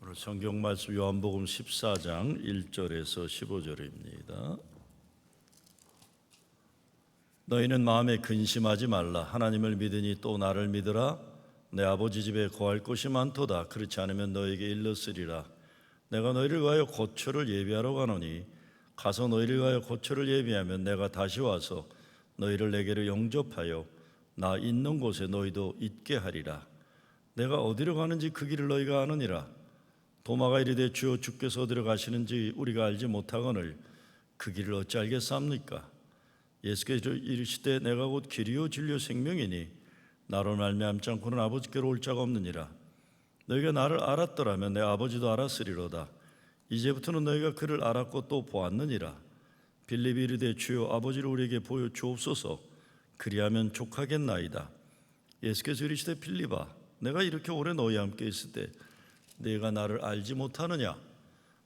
오늘 성경 말씀 요한복음 14장 1절에서 15절입니다. 너희는 마음에 근심하지 말라. 하나님을 믿으니 또 나를 믿으라. 내 아버지 집에 거할 곳이 많도다. 그렇지 않으면 너에게 일렀으리라. 내가 너희를 위하여 고초를 예비하러 가노니 가서 너희를 위하여 고초를 예비하면 내가 다시 와서 너희를 내게로 영접하여 나 있는 곳에 너희도 있게 하리라. 내가 어디로 가는지 그 길을 너희가 아느니라. 도마가 이르되 주여 주께서 어디로 가시는지 우리가 알지 못하거늘 그 길을 어찌 알겠사옵니까? 예수께서 이르시되 내가 곧 길이요 진리요 생명이니 나로 말미암지 않고는 아버지께로 올 자가 없느니라. 너희가 나를 알았더라면 내 아버지도 알았으리로다. 이제부터는 너희가 그를 알았고 또 보았느니라. 빌립이 이르되 주여 아버지를 우리에게 보여 주옵소서. 그리하면 족하겠나이다. 예수께서 이르시되 빌립아 내가 이렇게 오래 너희와 함께 있을 때 네가 나를 알지 못하느냐?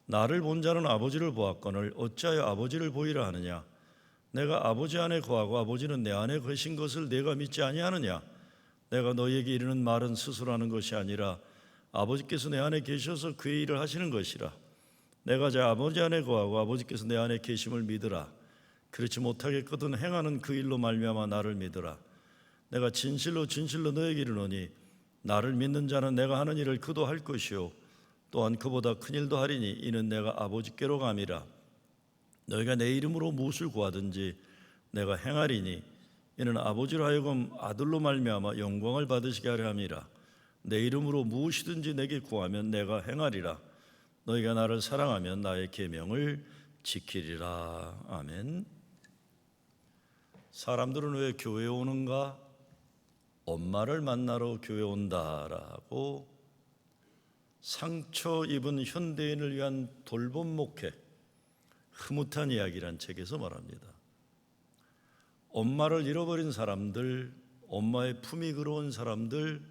나를 본 자는 아버지를 보았거늘 어찌하여 아버지를 보이라 하느냐? 내가 아버지 안에 거하고 아버지는 내 안에 거신 것을 네가 믿지 아니하느냐? 내가 너희에게 이르는 말은 스스로 하는 것이 아니라 아버지께서 내 안에 계셔서 그의 일을 하시는 것이라. 내가 제 아버지 안에 거하고 아버지께서 내 안에 계심을 믿으라. 그렇지 못하겠거든 행하는 그 일로 말미암아 나를 믿으라. 내가 진실로 진실로 너에게 이르노니 나를 믿는 자는 내가 하는 일을 그도 할 것이요 또한 그보다 큰 일도 하리니 이는 내가 아버지께로 감이라. 너희가 내 이름으로 무엇을 구하든지 내가 행하리니 이는 아버지로 하여금 아들로 말미암아 영광을 받으시게 하려 함이라. 내 이름으로 무엇이든지 내게 구하면 내가 행하리라. 너희가 나를 사랑하면 나의 계명을 지키리라. 아멘. 사람들은 왜 교회에 오는가? 엄마를 만나러 교회 온다라고 상처 입은 현대인을 위한 돌봄 목회 흐뭇한 이야기란 책에서 말합니다. 엄마를 잃어버린 사람들, 엄마의 품이 그리운 사람들,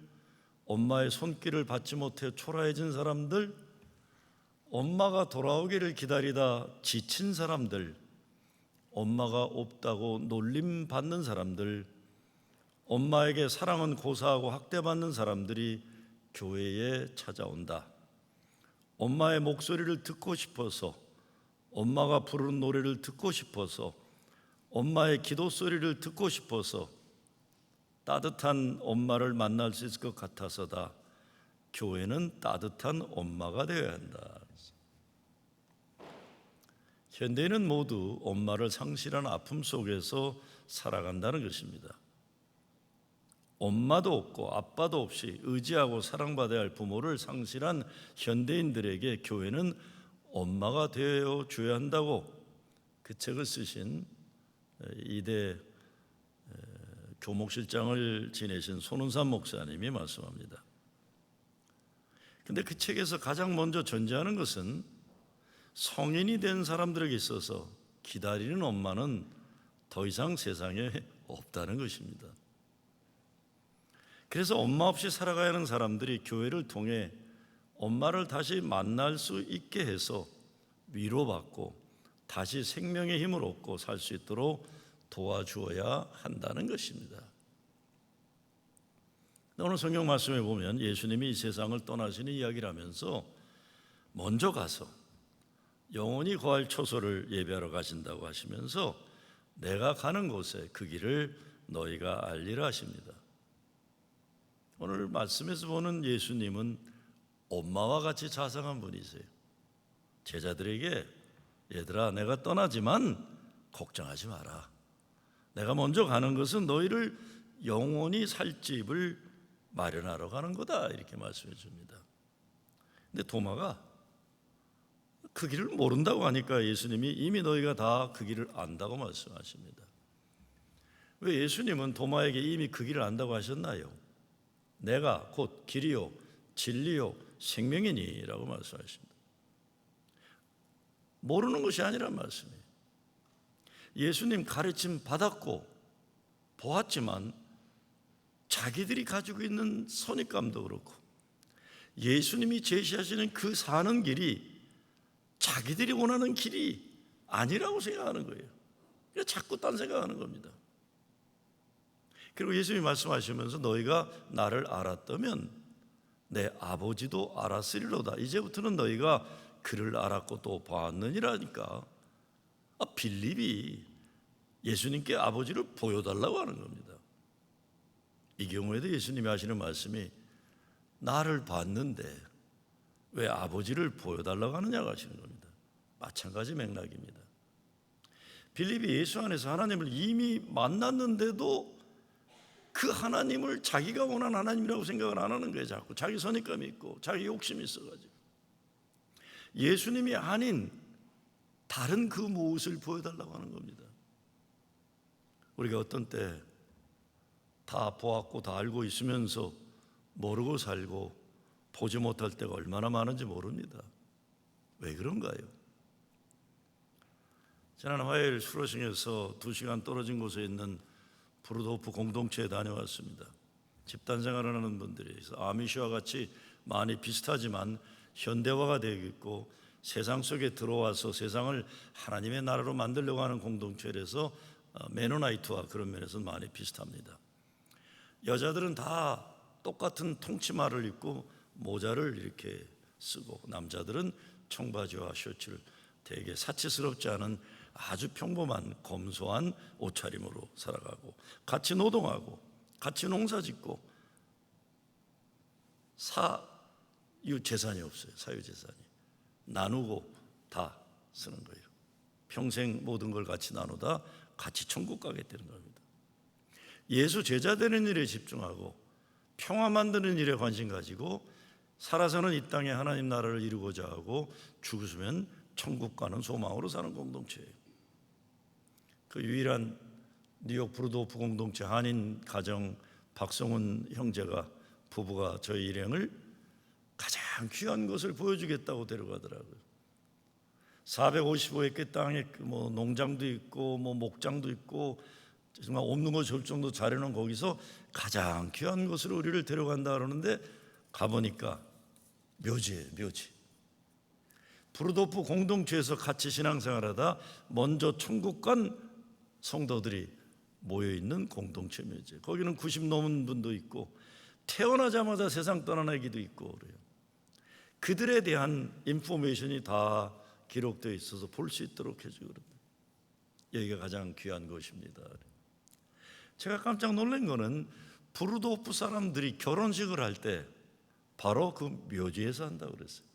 엄마의 손길을 받지 못해 초라해진 사람들, 엄마가 돌아오기를 기다리다 지친 사람들, 엄마가 없다고 놀림받는 사람들, 엄마에게 사랑은 고사하고 학대받는 사람들이 교회에 찾아온다. 엄마의 목소리를 듣고 싶어서, 엄마가 부르는 노래를 듣고 싶어서, 엄마의 기도 소리를 듣고 싶어서, 따뜻한 엄마를 만날 수 있을 것 같아서다. 교회는 따뜻한 엄마가 되어야 한다. 현대인은 모두 엄마를 상실한 아픔 속에서 살아간다는 것입니다. 엄마도 없고 아빠도 없이 의지하고 사랑받아야 할 부모를 상실한 현대인들에게 교회는 엄마가 되어 줘야 한다고 그 책을 쓰신 이대 교목실장을 지내신 손은삼 목사님이 말씀합니다. 그런데 그 책에서 가장 먼저 전제하는 것은 성인이 된 사람들에게 있어서 기다리는 엄마는 더 이상 세상에 없다는 것입니다. 그래서 엄마 없이 살아가야 하는 사람들이 교회를 통해 엄마를 다시 만날 수 있게 해서 위로받고 다시 생명의 힘을 얻고 살 수 있도록 도와주어야 한다는 것입니다. 오늘 성경 말씀에 보면 예수님이 이 세상을 떠나시는 이야기를 하면서 먼저 가서 영원히 거할 초소를 예배하러 가신다고 하시면서 내가 가는 곳에 그 길을 너희가 알리라 하십니다. 오늘 말씀에서 보는 예수님은 엄마와 같이 자상한 분이세요. 제자들에게 얘들아 내가 떠나지만 걱정하지 마라. 내가 먼저 가는 것은 너희를 영원히 살 집을 마련하러 가는 거다 이렇게 말씀해 줍니다. 근데 도마가 그 길을 모른다고 하니까 예수님이 이미 너희가 다 그 길을 안다고 말씀하십니다. 왜 예수님은 도마에게 이미 그 길을 안다고 하셨나요? 내가 곧 길이요 진리요 생명이니 라고 말씀하십니다. 모르는 것이 아니란 말씀이에요. 예수님 가르침 받았고 보았지만 자기들이 가지고 있는 선입감도 그렇고 예수님이 제시하시는 그 사는 길이 자기들이 원하는 길이 아니라고 생각하는 거예요. 그러니까 자꾸 딴 생각하는 겁니다. 그리고 예수님이 말씀하시면서 너희가 나를 알았다면 내 아버지도 알았으리로다. 이제부터는 너희가 그를 알았고 또 봤느니라니까. 빌립이 예수님께 아버지를 보여달라고 하는 겁니다. 이 경우에도 예수님이 하시는 말씀이 나를 봤는데 왜 아버지를 보여달라고 하느냐고 하시는 겁니다. 마찬가지 맥락입니다. 빌립이 예수 안에서 하나님을 이미 만났는데도 그 하나님을 자기가 원한 하나님이라고 생각을 안 하는 거예요. 자꾸 자기 선입감이 있고 자기 욕심이 있어가지고 예수님이 아닌 다른 그 무엇을 보여달라고 하는 겁니다. 우리가 어떤 때 다 보았고 다 알고 있으면서 모르고 살고 보지 못할 때가 얼마나 많은지 모릅니다. 왜 그런가요? 지난 화요일 수로승에서 2시간 떨어진 곳에 있는 브루도프 공동체에 다녀왔습니다. 집단 생활을 하는 분들이 있어 아미시와 같이 많이 비슷하지만 현대화가 되어 있고 세상 속에 들어와서 세상을 하나님의 나라로 만들려고 하는 공동체라서 메노나이트와 그런 면에서 많이 비슷합니다. 여자들은 다 똑같은 통치마를 입고 모자를 이렇게 쓰고 남자들은 청바지와 셔츠를 되게 사치스럽지 않은 아주 평범한 검소한 옷차림으로 살아가고 같이 노동하고 같이 농사짓고 사유재산이 없어요. 사유재산이 나누고 다 쓰는 거예요. 평생 모든 걸 같이 나누다 같이 천국 가게 되는 겁니다. 예수 제자 되는 일에 집중하고 평화 만드는 일에 관심 가지고 살아서는 이 땅에 하나님 나라를 이루고자 하고 죽으면 천국 가는 소망으로 사는 공동체예요. 그 유일한 뉴욕 브루도프 공동체 한인 가정 박성훈 형제가 부부가 저희 일행을 가장 귀한 것을 보여주겠다고 데려가더라고요. 455에케 땅에 농장도 있고 목장도 있고 정말 없는 거 줄 정도 잘해놓은 거기서 가장 귀한 것으로 우리를 데려간다 그러는데 가보니까 묘지예요. 묘지. 브루도프 공동체에서 같이 신앙생활하다 먼저 천국 간 성도들이 모여있는 공동체 묘지. 거기는 90 넘은 분도 있고 태어나자마자 세상 떠난 아기도 있고 그래요. 그들에 대한 인포메이션이 다 기록되어 있어서 볼 수 있도록 해주거든요. 여기가 가장 귀한 것입니다. 제가 깜짝 놀란 거는 브루도프 사람들이 결혼식을 할 때 바로 그 묘지에서 한다고 그랬어요.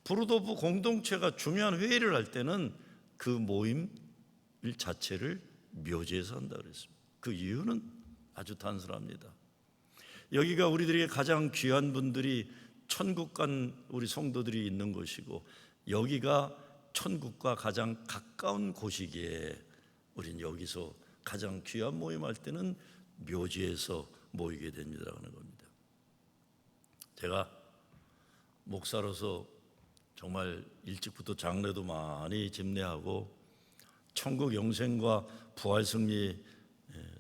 브루도프 공동체가 중요한 회의를 할 때는 그 모임 자체를 묘지에서 한다고 그랬습니다. 그 이유는 아주 단순합니다. 여기가 우리들에게 가장 귀한 분들이 천국 간 우리 성도들이 있는 곳이고 여기가 천국과 가장 가까운 곳이기에 우린 여기서 가장 귀한 모임할 때는 묘지에서 모이게 됩니다라는 겁니다. 제가 목사로서 정말 일찍부터 장례도 많이 집례하고 천국 영생과 부활 승리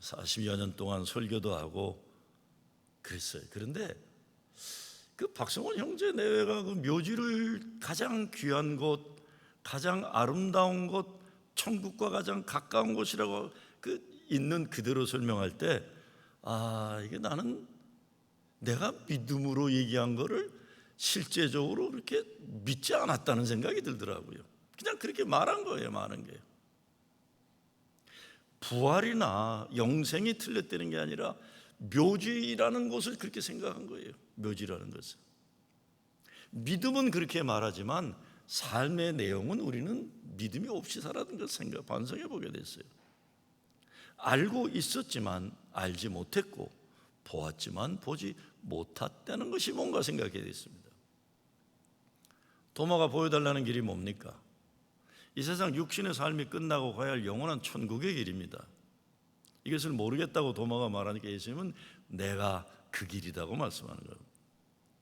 40여 년 동안 설교도 하고 그랬어요. 그런데 그 박성원 형제 내외가 그 묘지를 가장 귀한 곳, 가장 아름다운 곳, 천국과 가장 가까운 곳이라고 있는 그대로 설명할 때 이게 나는 내가 믿음으로 얘기한 거를 실제적으로 그렇게 믿지 않았다는 생각이 들더라고요. 그냥 그렇게 말한 거예요. 많은 게 부활이나 영생이 틀렸다는 게 아니라 묘지라는 것을 그렇게 생각한 거예요. 묘지라는 것은 믿음은 그렇게 말하지만 삶의 내용은 우리는 믿음이 없이 살았던 것을 반성해 보게 됐어요. 알고 있었지만 알지 못했고 보았지만 보지 못했다는 것이 뭔가 생각하게 됐습니다. 도마가 보여달라는 길이 뭡니까? 이 세상 육신의 삶이 끝나고 가야 할 영원한 천국의 길입니다. 이것을 모르겠다고 도마가 말하니까 예수님은 내가 그 길이라고 말씀하는 거예요.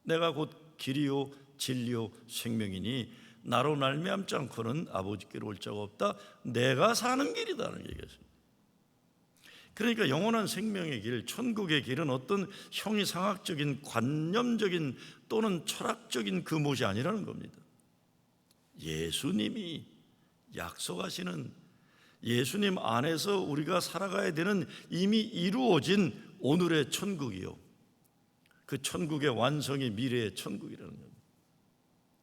내가 곧 길이요 진리요 생명이니 나로 말미암지 않고는 아버지께로 올 자가 없다. 내가 사는 길이다는 얘기였습니다. 그러니까 영원한 생명의 길, 천국의 길은 어떤 형이상학적인 관념적인 또는 철학적인 그 무엇이 아니라는 겁니다. 예수님이 약속하시는 예수님 안에서 우리가 살아가야 되는 이미 이루어진 오늘의 천국이요 그 천국의 완성이 미래의 천국이라는 겁니다.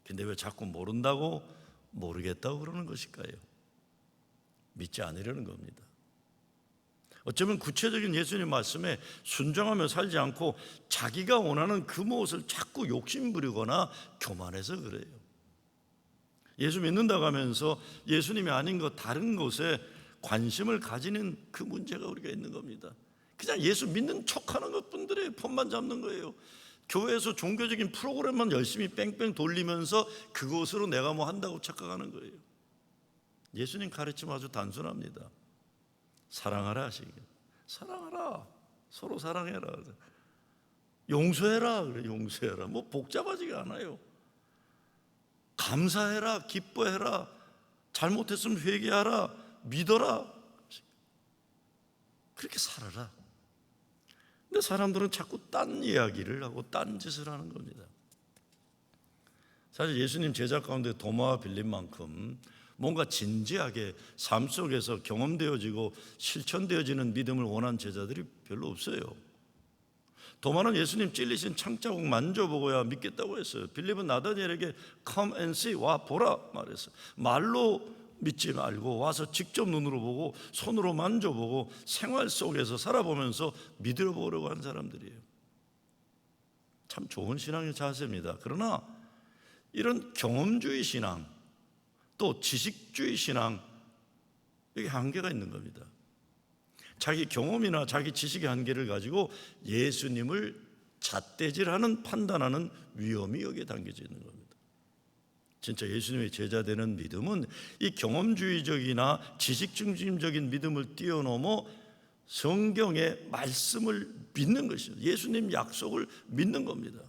근데 왜 자꾸 모른다고 모르겠다고 그러는 것일까요? 믿지 않으려는 겁니다. 어쩌면 구체적인 예수님 말씀에 순종하며 살지 않고 자기가 원하는 그 무엇을 자꾸 욕심부리거나 교만해서 그래요. 예수 믿는다고 하면서 예수님이 아닌 것 다른 것에 관심을 가지는 그 문제가 우리가 있는 겁니다. 그냥 예수 믿는 척하는 것뿐들의 폰만 잡는 거예요. 교회에서 종교적인 프로그램만 열심히 뺑뺑 돌리면서 그것으로 내가 뭐 한다고 착각하는 거예요. 예수님 가르침 아주 단순합니다. 사랑하라 하시길. 사랑하라. 서로 사랑해라. 용서해라. 그래, 용서해라. 뭐 복잡하지가 않아요. 감사해라. 기뻐해라. 잘못했으면 회개하라. 믿어라. 그렇게 살아라. 근데 사람들은 자꾸 딴 이야기를 하고 딴 짓을 하는 겁니다. 사실 예수님 제자 가운데 도마와 빌립만큼 뭔가 진지하게 삶 속에서 경험되어지고 실천되어지는 믿음을 원한 제자들이 별로 없어요. 도마는 예수님 찔리신 창자국 만져보고야 믿겠다고 했어요. 빌립은 나다니엘에게 come and see, 와 보라 말했어요. 말로 믿지 말고 와서 직접 눈으로 보고 손으로 만져보고 생활 속에서 살아보면서 믿어보려고 한 사람들이에요. 참 좋은 신앙의 자세입니다. 그러나 이런 경험주의 신앙 또 지식주의 신앙, 여기 한계가 있는 겁니다. 자기 경험이나 자기 지식의 한계를 가지고 예수님을 잣대질하는 판단하는 위험이 여기에 담겨져 있는 겁니다. 진짜 예수님의 제자 되는 믿음은 이 경험주의적이나 지식 중심적인 믿음을 뛰어넘어 성경의 말씀을 믿는 것이죠. 예수님 약속을 믿는 겁니다.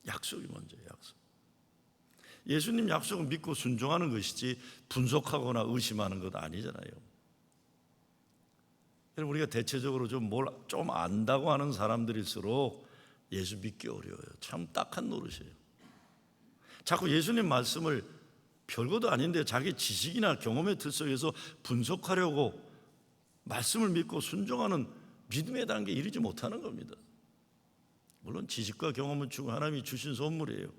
약속이 먼저예요. 약속. 예수님 약속을 믿고 순종하는 것이지 분석하거나 의심하는 것 아니잖아요. 여러분, 우리가 대체적으로 좀 안다고 하는 사람들일수록 예수 믿기 어려워요. 참 딱한 노릇이에요. 자꾸 예수님 말씀을 별것도 아닌데 자기 지식이나 경험의 틀 속에서 분석하려고 말씀을 믿고 순종하는 믿음의 단계에 이르지 못하는 겁니다. 물론 지식과 경험은 하나님이 주신 선물이에요.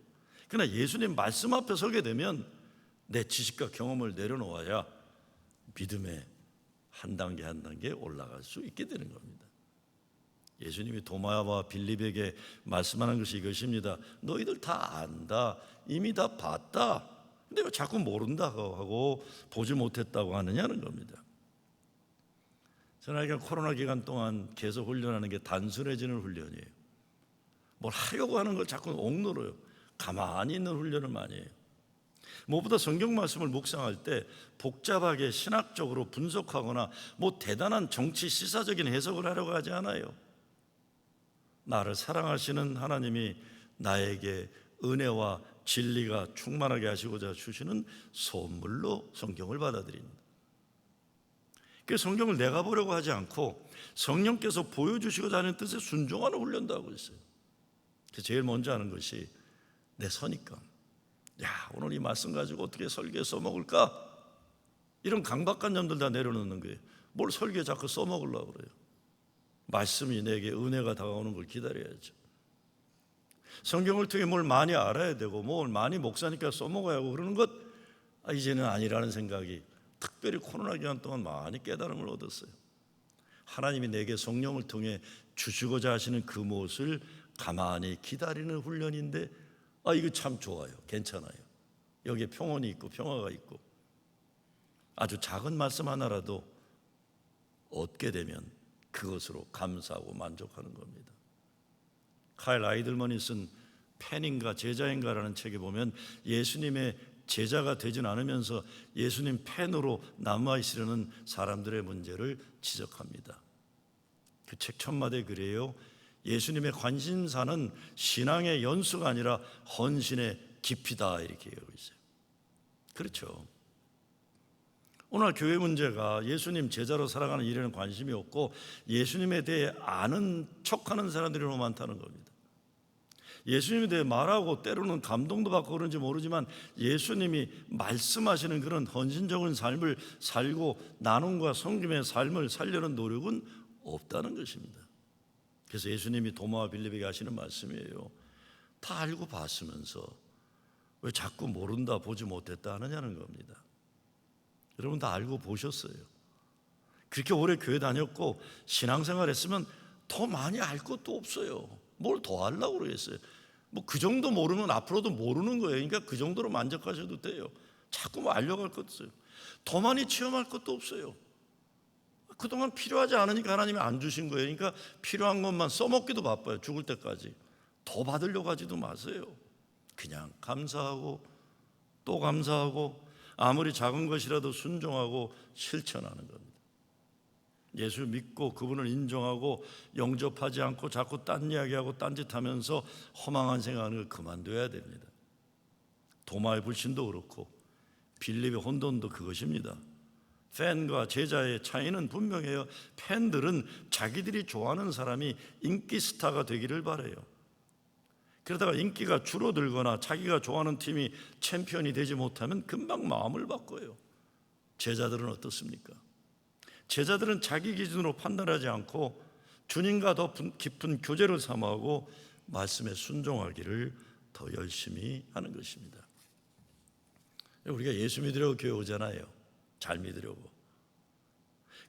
그러나 예수님 말씀 앞에 서게 되면 내 지식과 경험을 내려놓아야 믿음의 한 단계 한 단계 올라갈 수 있게 되는 겁니다. 예수님이 도마와 빌립에게 말씀하는 것이 이것입니다. 너희들 다 안다. 이미 다 봤다. 근데 왜 자꾸 모른다고 하고 보지 못했다고 하느냐는 겁니다. 저는 코로나 기간 동안 계속 훈련하는 게 단순해지는 훈련이에요. 뭘 하려고 하는 걸 자꾸 억누러요. 가만히 있는 훈련을 많이 해요. 무엇보다 성경 말씀을 묵상할 때 복잡하게 신학적으로 분석하거나 뭐 대단한 정치 시사적인 해석을 하려고 하지 않아요. 나를 사랑하시는 하나님이 나에게 은혜와 진리가 충만하게 하시고자 주시는 선물로 성경을 받아들입니다. 그 성경을 내가 보려고 하지 않고 성령께서 보여주시고자 하는 뜻에 순종하는 훈련도 하고 있어요. 제일 먼저 하는 것이 내 선입관. 야, 오늘 이 말씀 가지고 어떻게 설교에 써먹을까? 이런 강박관념들 다 내려놓는 거예요. 뭘 설교에 자꾸 써먹으려고 그래요. 말씀이 내게 은혜가 다가오는 걸 기다려야죠. 성경을 통해 뭘 많이 알아야 되고 뭘 많이 목사니까 써먹어야 하고 그러는 것 이제는 아니라는 생각이 특별히 코로나 기간 동안 많이 깨달음을 얻었어요. 하나님이 내게 성령을 통해 주시고자 하시는 그 무엇을 가만히 기다리는 훈련인데 이거 참 좋아요. 괜찮아요. 여기에 평온이 있고 평화가 있고 아주 작은 말씀 하나라도 얻게 되면 그것으로 감사하고 만족하는 겁니다. 카일 아이들먼이 쓴 팬인가 제자인가라는 책에 보면 예수님의 제자가 되진 않으면서 예수님 팬으로 남아있으려는 사람들의 문제를 지적합니다. 그 책 첫마디에 그래요. 예수님의 관심사는 신앙의 연수가 아니라 헌신의 깊이다 이렇게 얘기하고 있어요. 그렇죠. 오늘 교회 문제가 예수님 제자로 살아가는 일에는 관심이 없고 예수님에 대해 아는 척하는 사람들이 너무 많다는 겁니다. 예수님에 대해 말하고 때로는 감동도 받고 그런지 모르지만 예수님이 말씀하시는 그런 헌신적인 삶을 살고 나눔과 섬김의 삶을 살려는 노력은 없다는 것입니다. 그래서 예수님이 도마와 빌립에게 하시는 말씀이에요. 다 알고 봤으면서 왜 자꾸 모른다, 보지 못했다 하느냐는 겁니다. 여러분 다 알고 보셨어요. 그렇게 오래 교회 다녔고 신앙생활 했으면 더 많이 알 것도 없어요. 뭘 더 하려고 그러겠어요. 뭐 그 정도 모르면 앞으로도 모르는 거예요. 그러니까 그 정도로 만족하셔도 돼요. 자꾸 뭐 알려고 할 것도 없어요. 더 많이 체험할 것도 없어요. 그동안 필요하지 않으니까 하나님이 안 주신 거예요. 그러니까 필요한 것만 써먹기도 바빠요. 죽을 때까지. 더 받으려고 하지도 마세요. 그냥 감사하고 또 감사하고 아무리 작은 것이라도 순종하고 실천하는 겁니다. 예수 믿고 그분을 인정하고 영접하지 않고 자꾸 딴 이야기하고 딴짓하면서 허망한 생각을 그만둬야 됩니다. 도마의 불신도 그렇고 빌립의 혼돈도 그것입니다. 팬과 제자의 차이는 분명해요. 팬들은 자기들이 좋아하는 사람이 인기 스타가 되기를 바라요. 그러다가 인기가 줄어들거나 자기가 좋아하는 팀이 챔피언이 되지 못하면 금방 마음을 바꿔요. 제자들은 어떻습니까? 제자들은 자기 기준으로 판단하지 않고 주님과 더 깊은 교제를 삼아하고 말씀에 순종하기를 더 열심히 하는 것입니다. 우리가 예수 믿으려고 교회 오잖아요. 잘 믿으려고.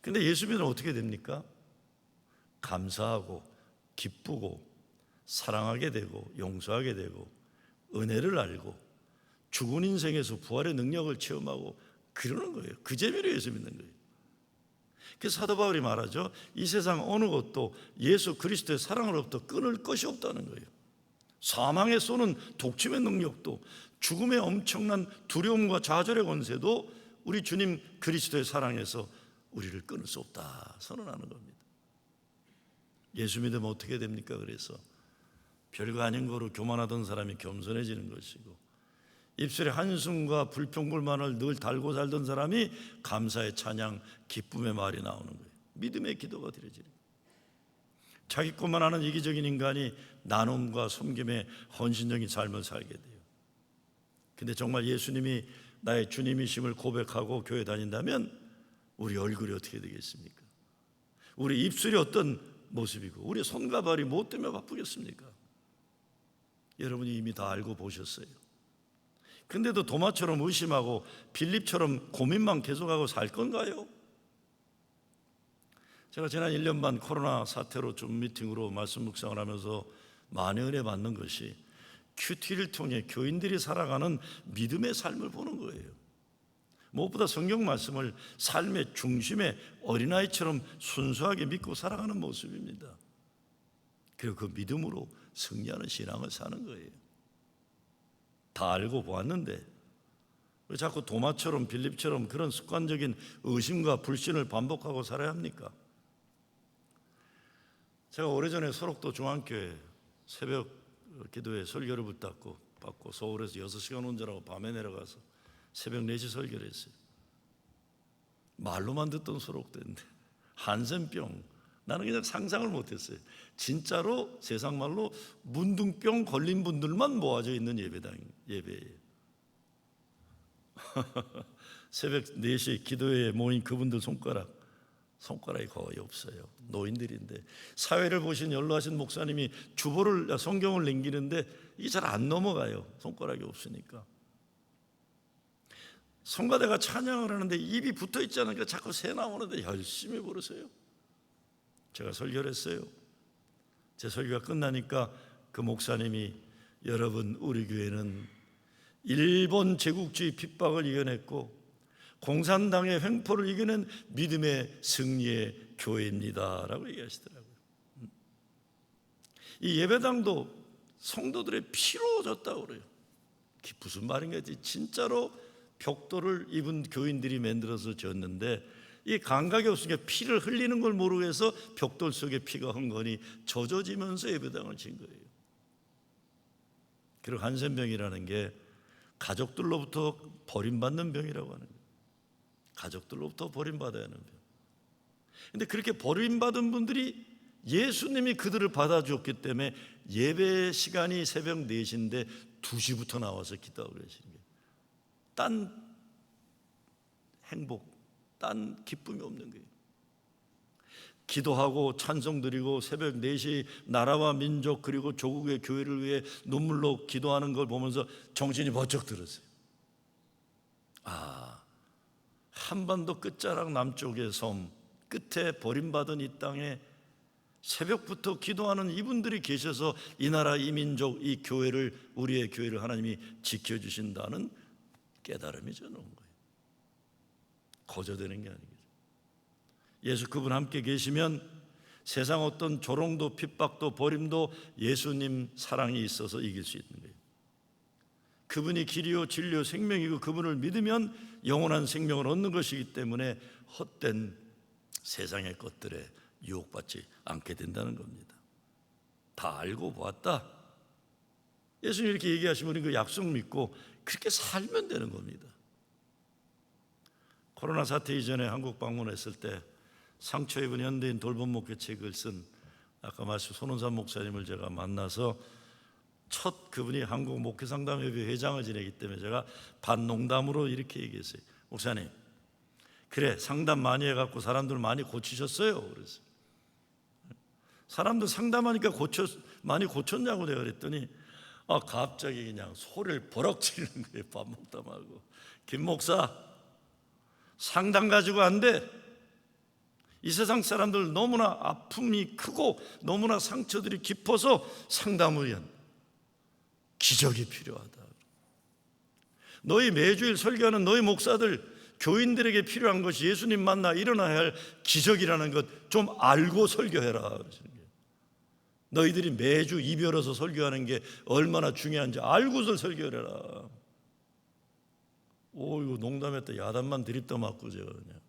근데 예수 믿으면 어떻게 됩니까? 감사하고 기쁘고 사랑하게 되고 용서하게 되고 은혜를 알고 죽은 인생에서 부활의 능력을 체험하고 그러는 거예요. 그 재미로 예수 믿는 거예요. 그래서 사도 바울이 말하죠. 이 세상 어느 것도 예수 그리스도의 사랑으로부터 끊을 것이 없다는 거예요. 사망에 쏘는 독침의 능력도 죽음의 엄청난 두려움과 좌절의 권세도 우리 주님 그리스도의 사랑에서 우리를 끊을 수 없다 선언하는 겁니다. 예수 믿으면 어떻게 됩니까? 그래서 별거 아닌 거로 교만하던 사람이 겸손해지는 것이고 입술에 한숨과 불평불만을 늘 달고 살던 사람이 감사의 찬양, 기쁨의 말이 나오는 거예요. 믿음의 기도가 드려지는 거예요. 자기 것만 하는 이기적인 인간이 나눔과 섬김의 헌신적인 삶을 살게 돼요. 근데 정말 예수님이 나의 주님이심을 고백하고 교회 다닌다면 우리 얼굴이 어떻게 되겠습니까? 우리 입술이 어떤 모습이고 우리 손과 발이 뭐 때문에 바쁘겠습니까? 여러분이 이미 다 알고 보셨어요. 근데도 도마처럼 의심하고 빌립처럼 고민만 계속하고 살 건가요? 제가 지난 1년 반 코로나 사태로 좀 미팅으로 말씀 묵상을 하면서 많은 은혜 받는 것이 큐티를 통해 교인들이 살아가는 믿음의 삶을 보는 거예요. 무엇보다 성경 말씀을 삶의 중심에 어린아이처럼 순수하게 믿고 살아가는 모습입니다. 그리고 그 믿음으로 승리하는 신앙을 사는 거예요. 다 알고 보았는데 왜 자꾸 도마처럼 빌립처럼 그런 습관적인 의심과 불신을 반복하고 살아야 합니까? 제가 오래전에 소록도 중앙교회 새벽 기도에 설교를 받고 서울에서 6시간 운전하고 밤에 내려가서 새벽 4시 설교를 했어요. 말로만 듣던 소록도인데 한센병, 나는 그냥 상상을 못했어요. 진짜로 세상 말로 문둥병 걸린 분들만 모아져 있는 예배예요. 새벽 4시 기도회에 모인 그분들 손가락이 거의 없어요. 노인들인데 사회를 보신 연로하신 목사님이 주보를 성경을 넘기는데 이게 잘 안 넘어가요. 손가락이 없으니까. 성가대가 찬양을 하는데 입이 붙어 있지 않으니까 자꾸 새 나오는데 열심히 부르세요. 제가 설교를 했어요. 제 설교가 끝나니까 그 목사님이 여러분 우리 교회는 일본 제국주의 핍박을 이겨냈고 공산당의 횡포를 이겨낸 믿음의 승리의 교회입니다 라고 얘기하시더라고요. 이 예배당도 성도들의 피로 졌다고 그래요. 그게 무슨 말인가? 진짜로 벽돌을 입은 교인들이 만들어서 졌는데 이 감각이 없으니까 피를 흘리는 걸 모르고 해서 벽돌 속에 피가 흥건히 젖어지면서 예배당을 진 거예요. 그리고 한센병이라는 게 가족들로부터 버림받는 병이라고 하는 거예요. 가족들로부터 버림받아야 하는 병. 근데 그렇게 버림받은 분들이 예수님이 그들을 받아주었기 때문에 예배 시간이 새벽 4시인데 2시부터 나와서 기도하고 계시는 거예요. 딴 행복, 딴 기쁨이 없는 거예요. 기도하고 찬송 드리고 새벽 4시 나라와 민족 그리고 조국의 교회를 위해 눈물로 기도하는 걸 보면서 정신이 번쩍 들었어요. 한반도 끝자락 남쪽의 섬 끝에 버림받은 이 땅에 새벽부터 기도하는 이분들이 계셔서 이 나라, 이 민족, 이 교회를, 우리의 교회를 하나님이 지켜주신다는 깨달음이 저는 온 거예요. 거저되는 게 아니겠죠. 예수 그분 함께 계시면 세상 어떤 조롱도 핍박도 버림도 예수님 사랑이 있어서 이길 수 있는 거예요. 그분이 길이요 진리요 생명이고 그분을 믿으면 영원한 생명을 얻는 것이기 때문에 헛된 세상의 것들에 유혹받지 않게 된다는 겁니다. 다 알고 보았다. 예수님 이렇게 얘기하시면 우리 그 약속 믿고 그렇게 살면 되는 겁니다. 코로나 사태 이전에 한국 방문했을 때 상처 입은 현대인 돌봄 목회 책을 쓴 아까 말씀 손원삼 목사님을 제가 만나서 첫 그분이 한국 목회상담협의 회장을 지내기 때문에 제가 반농담으로 이렇게 얘기했어요. 목사님, 그래 상담 많이 해갖고 사람들 많이 고치셨어요. 그래서 사람들 상담하니까 많이 고쳤냐고 내가 그랬더니 갑자기 그냥 소리를 버럭 지르는 거예요. 밥 먹다 말고. 김 목사, 상담 가지고 안 돼. 이 세상 사람들 너무나 아픔이 크고 너무나 상처들이 깊어서 상담을 위한 기적이 필요하다. 너희 매주일 설교하는 너희 목사들, 교인들에게 필요한 것이 예수님 만나 일어나야 할 기적이라는 것 좀 알고 설교해라. 그러시는 거예요. 너희들이 매주 이별해서 설교하는 게 얼마나 중요한지 알고서 설교해라. 이거 농담했다. 야단만 드립다 맞고 제가 그냥.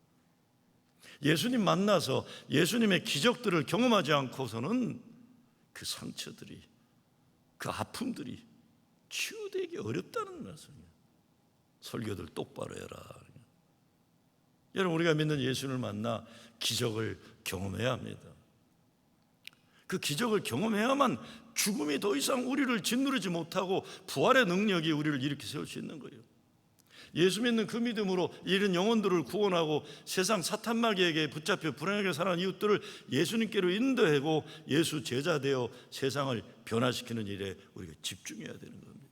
예수님 만나서 예수님의 기적들을 경험하지 않고서는 그 상처들이, 그 아픔들이 치유되기 어렵다는 말씀이에요. 설교들 똑바로 해라. 여러분, 우리가 믿는 예수를 만나 기적을 경험해야 합니다. 그 기적을 경험해야만 죽음이 더 이상 우리를 짓누르지 못하고 부활의 능력이 우리를 일으켜 세울 수 있는 거예요. 예수 믿는 그 믿음으로 이런 영혼들을 구원하고 세상 사탄마귀에게 붙잡혀 불행하게 살아가는 이웃들을 예수님께로 인도하고 예수 제자 되어 세상을 변화시키는 일에 우리가 집중해야 되는 겁니다.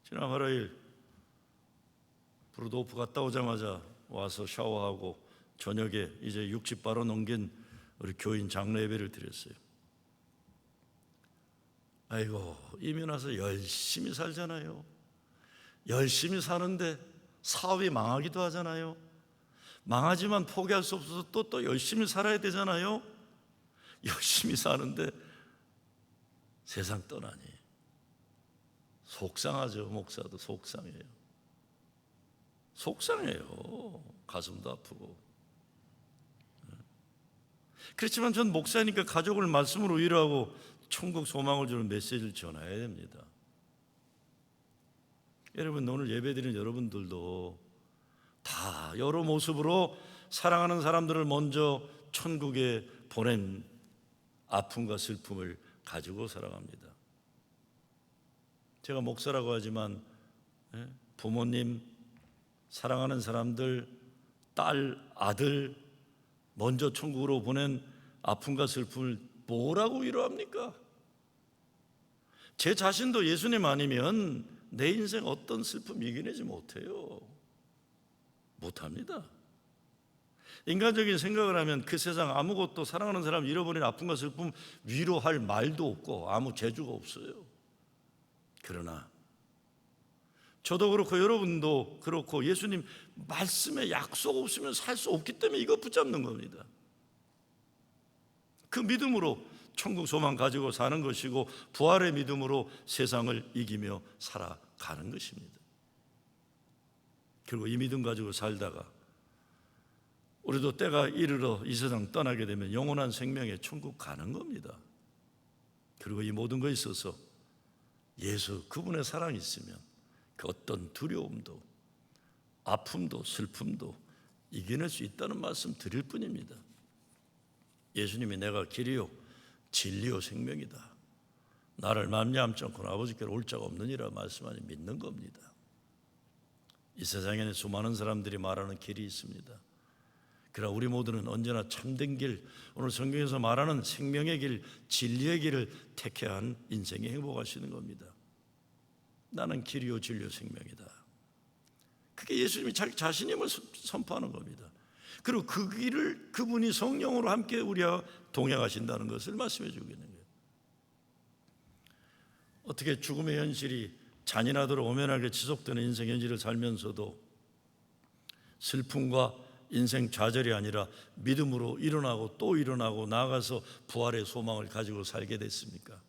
지난 화요일 브루도프 갔다 오자마자 와서 샤워하고 저녁에 이제 60바로 넘긴 우리 교인 장로 예배를 드렸어요. 아이고, 이미 나서 열심히 살잖아요. 열심히 사는데 사업이 망하기도 하잖아요. 망하지만 포기할 수 없어서 또 열심히 살아야 되잖아요. 열심히 사는데 세상 떠나니 속상하죠. 목사도 속상해요. 속상해요. 가슴도 아프고. 그렇지만 전 목사니까 가족을 말씀으로 위로하고 천국 소망을 주는 메시지를 전해야 됩니다. 여러분, 오늘 예배드리는 여러분들도 다 여러 모습으로 사랑하는 사람들을 먼저 천국에 보낸 아픔과 슬픔을 가지고 살아갑니다. 제가 목사라고 하지만 부모님, 사랑하는 사람들, 딸, 아들 먼저 천국으로 보낸 아픔과 슬픔을 뭐라고 위로합니까? 제 자신도 예수님 아니면 내 인생 어떤 슬픔 이겨내지 못해요. 못합니다. 인간적인 생각을 하면 그 세상 아무것도 사랑하는 사람 잃어버린 아픔과 슬픔 위로할 말도 없고 아무 재주가 없어요. 그러나 저도 그렇고 여러분도 그렇고 예수님 말씀에 약속 없으면 살 수 없기 때문에 이거 붙잡는 겁니다. 그 믿음으로 천국 소망 가지고 사는 것이고 부활의 믿음으로 세상을 이기며 살아가는 것입니다. 그리고 이 믿음 가지고 살다가 우리도 때가 이르러 이 세상 떠나게 되면 영원한 생명의 천국 가는 겁니다. 그리고 이 모든 것에 있어서 예수 그분의 사랑이 있으면 그 어떤 두려움도 아픔도 슬픔도 이겨낼 수 있다는 말씀 드릴 뿐입니다. 예수님이 내가 길이요 진리요 생명이다. 나를 맘야함지 않고는 아버지께로 올 자가 없느니라 말씀하니 믿는 겁니다. 이 세상에는 수많은 사람들이 말하는 길이 있습니다. 그러나 우리 모두는 언제나 참된 길, 오늘 성경에서 말하는 생명의 길, 진리의 길을 택해야 하는 인생이 행복할 수 있는 겁니다. 나는 길이요 진리요 생명이다. 그게 예수님이 자기 자신임을 선포하는 겁니다. 그리고 그 길을 그분이 성령으로 함께 우리와 동행하신다는 것을 말씀해 주고 있는 거예요. 어떻게 죽음의 현실이 잔인하도록 오면하게 지속되는 인생 현실을 살면서도 슬픔과 인생 좌절이 아니라 믿음으로 일어나고 또 일어나고 나아가서 부활의 소망을 가지고 살게 됐습니까?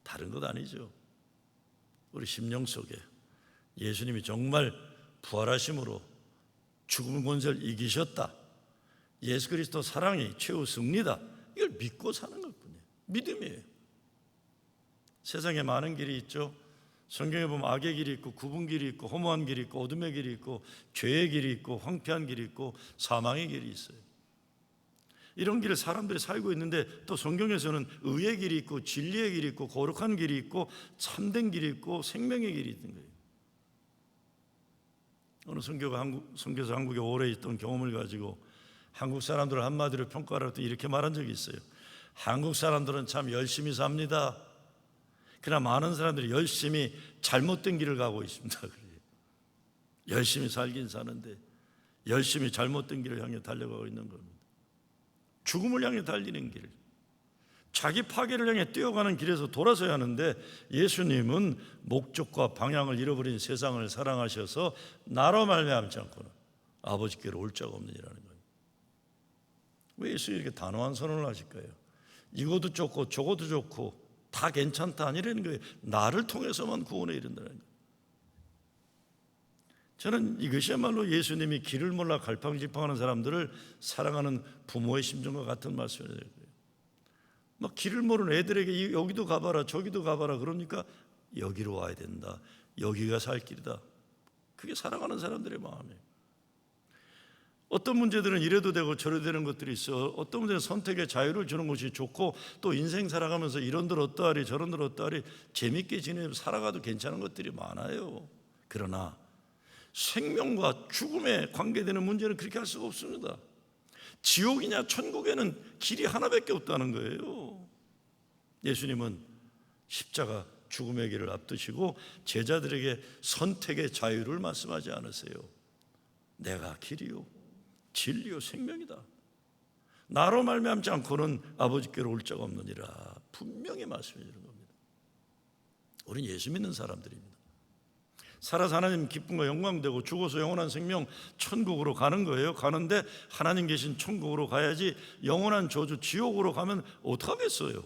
다른 것 아니죠. 우리 심령 속에 예수님이 정말 부활하심으로 죽음의 권세를 이기셨다, 예수 그리스도 사랑이 최후 승리다, 이걸 믿고 사는 것뿐이에요. 믿음이에요. 세상에 많은 길이 있죠. 성경에 보면 악의 길이 있고 굽은 길이 있고 허무한 길이 있고 어둠의 길이 있고 죄의 길이 있고 황폐한 길이 있고 사망의 길이 있어요. 이런 길을 사람들이 살고 있는데 또 성경에서는 의의 길이 있고 진리의 길이 있고 거룩한 길이 있고 참된 길이 있고 생명의 길이 있는 거예요. 어느 선교사 한국에 오래 있던 경험을 가지고 한국 사람들을 한마디로 평가할 때 이렇게 말한 적이 있어요. 한국 사람들은 참 열심히 삽니다. 그러나 많은 사람들이 열심히 잘못된 길을 가고 있습니다. 열심히 살긴 사는데 열심히 잘못된 길을 향해 달려가고 있는 겁니다. 죽음을 향해 달리는 길, 자기 파괴를 향해 뛰어가는 길에서 돌아서야 하는데 예수님은 목적과 방향을 잃어버린 세상을 사랑하셔서 나로 말미암지 않고는 아버지께로 올 자가 없느니라는 거예요. 왜 예수님이 이렇게 단호한 선언을 하실까요? 이것도 좋고 저것도 좋고 다 괜찮다 아니라는 거예요. 나를 통해서만 구원에 이른다는 거예요. 저는 이것이야말로 예수님이 길을 몰라 갈팡질팡하는 사람들을 사랑하는 부모의 심정과 같은 말씀이에요. 막 길을 모르는 애들에게 여기도 가봐라 저기도 가봐라 그러니까 여기로 와야 된다, 여기가 살 길이다. 그게 사랑하는 사람들의 마음이에요. 어떤 문제들은 이래도 되고 저래도 되는 것들이 있어. 어떤 문제는 선택의 자유를 주는 것이 좋고 또 인생 살아가면서 이런들 어떠하리 저런들 어떠하리 재밌게 지내면서 살아가도 괜찮은 것들이 많아요. 그러나 생명과 죽음에 관계되는 문제는 그렇게 할 수가 없습니다. 지옥이냐 천국에는 길이 하나밖에 없다는 거예요. 예수님은 십자가 죽음의 길을 앞두시고 제자들에게 선택의 자유를 말씀하지 않으세요. 내가 길이요 진리요 생명이다. 나로 말미암지 않고는 아버지께로 올 자가 없느니라 분명히 말씀해 주는 겁니다. 우리는 예수 믿는 사람들입니다. 살아서 하나님 기쁨과 영광되고 죽어서 영원한 생명 천국으로 가는 거예요. 가는데 하나님 계신 천국으로 가야지 영원한 저주 지옥으로 가면 어떡하겠어요?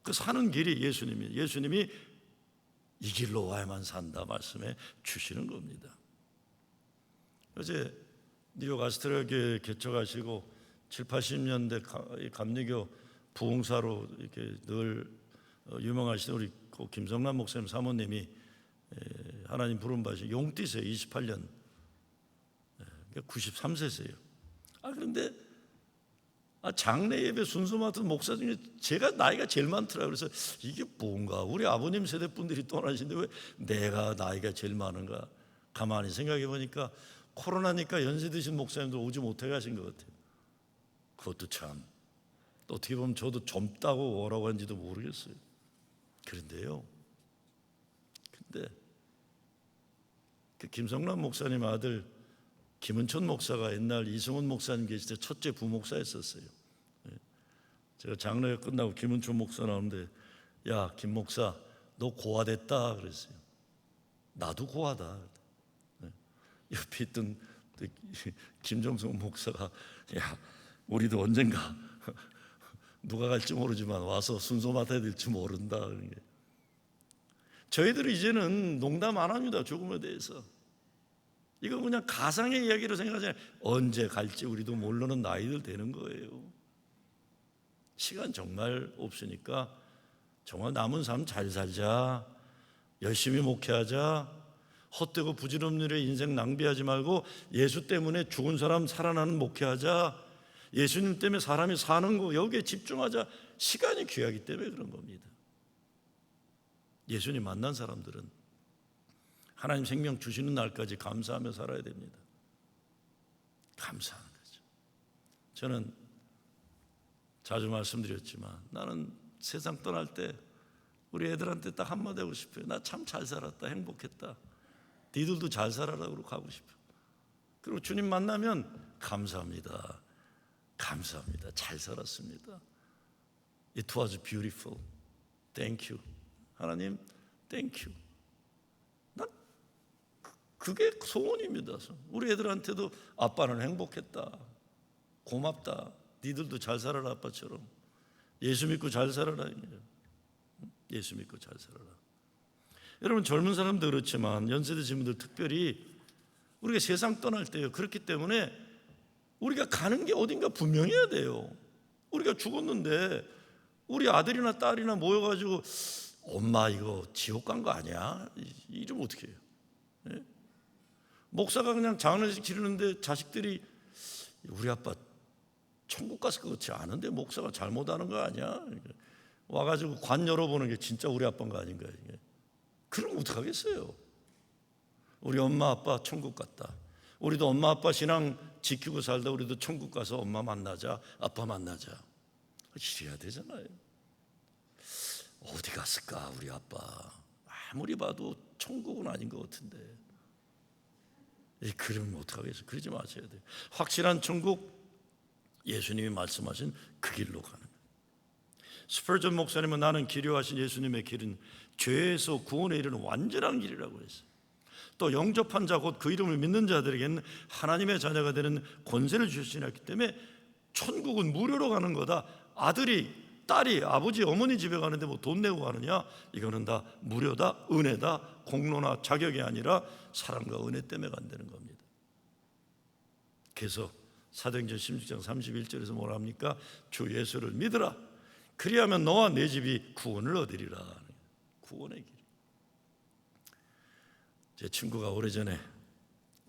그 사는 길이 예수님이 이 길로 와야만 산다 말씀해 주시는 겁니다. 어제 뉴욕 아스트레아 교회 개척하시고 7, 80년대 감리교 부흥사로 이렇게 늘 유명하신 우리 김성남 목사님 사모님이 하나님 부름 받으신 용띠세요. 28년 93세세요. 그런데 장례 예배 순서 맡은 목사 중에 제가 나이가 제일 많더라고요. 그래서 이게 뭔가 우리 아버님 세대 분들이 떠나신데 왜 내가 나이가 제일 많은가 가만히 생각해 보니까 코로나니까 연세 드신 목사님들 오지 못해 가신 것 같아요. 그것도 참 어떻게 보면 저도 젊다고 뭐라고 하는지도 모르겠어요. 그런데요, 근데 그 김성남 목사님 아들 김은천 목사가 옛날 이승훈 목사님 계실 때 첫째 부목사였었어요. 제가 장례가 끝나고 김은천 목사 나오는데 야 김 목사 너 고아됐다 그랬어요. 나도 고아다. 옆에 있던 김정성 목사가 야 우리도 언젠가 누가 갈지 모르지만 와서 순서 맡아야 될지 모른다. 저희들은 이제는 농담 안 합니다. 죽음에 대해서. 이건 그냥 가상의 이야기로 생각하잖아요. 언제 갈지 우리도 모르는 나이들 되는 거예요. 시간 정말 없으니까 정말 남은 삶 잘 살자, 열심히 목회하자, 헛되고 부질없는 일에 인생 낭비하지 말고 예수 때문에 죽은 사람 살아나는 목회하자, 예수님 때문에 사람이 사는 거 여기에 집중하자. 시간이 귀하기 때문에 그런 겁니다. 예수님 만난 사람들은 하나님 생명 주시는 날까지 감사하며 살아야 됩니다. 감사하는 거죠. 저는 자주 말씀드렸지만 나는 세상 떠날 때 우리 애들한테 딱 한마디 하고 싶어요. 나 참 잘 살았다, 행복했다. 니들도 잘 살아라고 가고 싶어요. 그리고 주님 만나면 감사합니다, 감사합니다, 잘 살았습니다. It was beautiful. Thank you. 하나님, thank you. 난 그게 소원입니다. 우리 애들한테도 아빠는 행복했다, 고맙다, 니들도 잘 살아라, 아빠처럼. 예수 믿고 잘 살아라. 예수 믿고 잘 살아라. 여러분, 젊은 사람도 그렇지만 연세대 친구들 특별히 우리가 세상 떠날 때요, 그렇기 때문에 우리가 가는 게 어딘가 분명해야 돼요. 우리가 죽었는데 우리 아들이나 딸이나 모여가지고 엄마 이거 지옥 간 거 아니야? 이러면 어떻게 해요? 네? 목사가 그냥 장례식 치르는데 자식들이 우리 아빠 천국 갔을 것 같지 않은데 목사가 잘못하는 거 아니야? 와가지고 관 열어보는 게 진짜 우리 아빠인 거 아닌가? 그럼 어떡하겠어요? 우리 엄마 아빠 천국 갔다. 우리도 엄마 아빠 신앙 지키고 살다 우리도 천국 가서 엄마 만나자, 아빠 만나자. 이래야 되잖아요. 어디 갔을까 우리 아빠? 아무리 봐도 천국은 아닌 것 같은데. 그러면 어떡하겠어요? 그러지 마셔야 돼요. 확실한 천국, 예수님이 말씀하신 그 길로 가는 거예요. 스펄전 목사님은 나는 기료하신 예수님의 길은 죄에서 구원에 이르는 완전한 길이라고 했어요. 또 영접한 자 곧 그 이름을 믿는 자들에게는 하나님의 자녀가 되는 권세를 주시기 때문에 천국은 무료로 가는 거다. 아들이, 딸이 아버지 어머니 집에 가는데 뭐 돈 내고 가느냐? 이거는 다 무료다, 은혜다, 공로나 자격이 아니라 사랑과 은혜 때문에 간다는 겁니다. 그래서 사도행전 16장 31절에서 뭐라 합니까? 주 예수를 믿으라. 그리하면 너와 내 집이 구원을 얻으리라. 구원의 길. 제 친구가 오래전에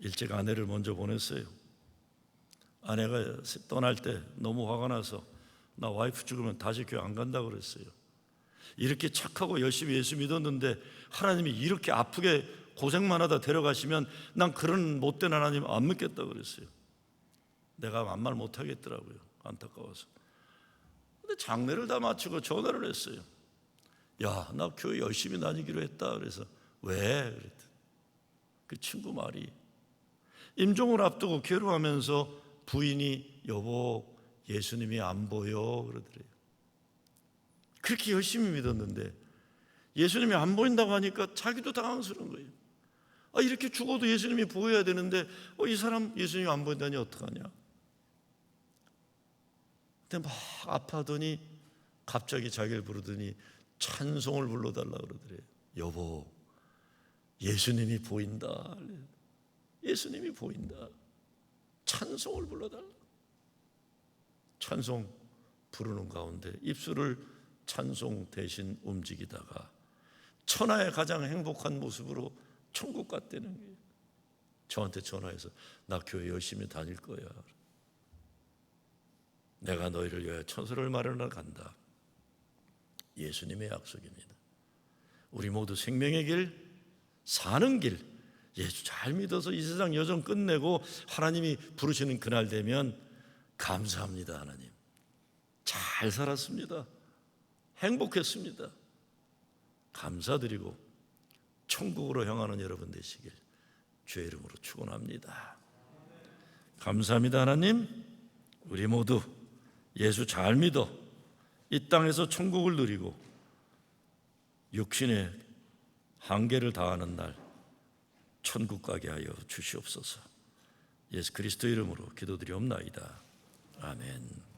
일찍 아내를 먼저 보냈어요. 아내가 떠날 때 너무 화가 나서 나 와이프 죽으면 다시 교회 안 간다고 그랬어요. 이렇게 착하고 열심히 예수 믿었는데 하나님이 이렇게 아프게 고생만 하다 데려가시면 난 그런 못된 하나님 안 믿겠다고 그랬어요. 내가 아무 말 못하겠더라고요, 안타까워서. 근데 장례를 다 마치고 전화를 했어요. 야, 나 교회 열심히 다니기로 했다. 그래서 왜? 그랬더니 그 친구 말이 임종을 앞두고 괴로워하면서 부인이 여보 예수님이 안 보여 그러더래요. 그렇게 열심히 믿었는데 예수님이 안 보인다고 하니까 자기도 당황스러운 거예요. 이렇게 죽어도 예수님이 보여야 되는데 이 사람 예수님이 안 보인다니 어떡하냐. 근데 막 아파하더니 갑자기 자기를 부르더니 찬송을 불러달라고 그러더래요. 여보 예수님이 보인다. 예수님이 보인다. 찬송을 불러달라. 찬송 부르는 가운데 입술을 찬송 대신 움직이다가 천하의 가장 행복한 모습으로 천국 갔다는 거예요. 저한테 전화해서 나 교회 열심히 다닐 거야. 내가 너희를 위하여 천사를 마련하러 간다. 예수님의 약속입니다. 우리 모두 생명의 길, 사는 길, 예수 잘 믿어서 이 세상 여정 끝내고 하나님이 부르시는 그날 되면 감사합니다. 하나님 잘 살았습니다. 행복했습니다. 감사드리고 천국으로 향하는 여러분 되시길 주의 이름으로 축원합니다. 감사합니다. 하나님, 우리 모두 예수 잘 믿어 이 땅에서 천국을 누리고 육신의 한계를 다하는 날 천국 가게 하여 주시옵소서. 예수 그리스도 이름으로 기도드리옵나이다. 아멘.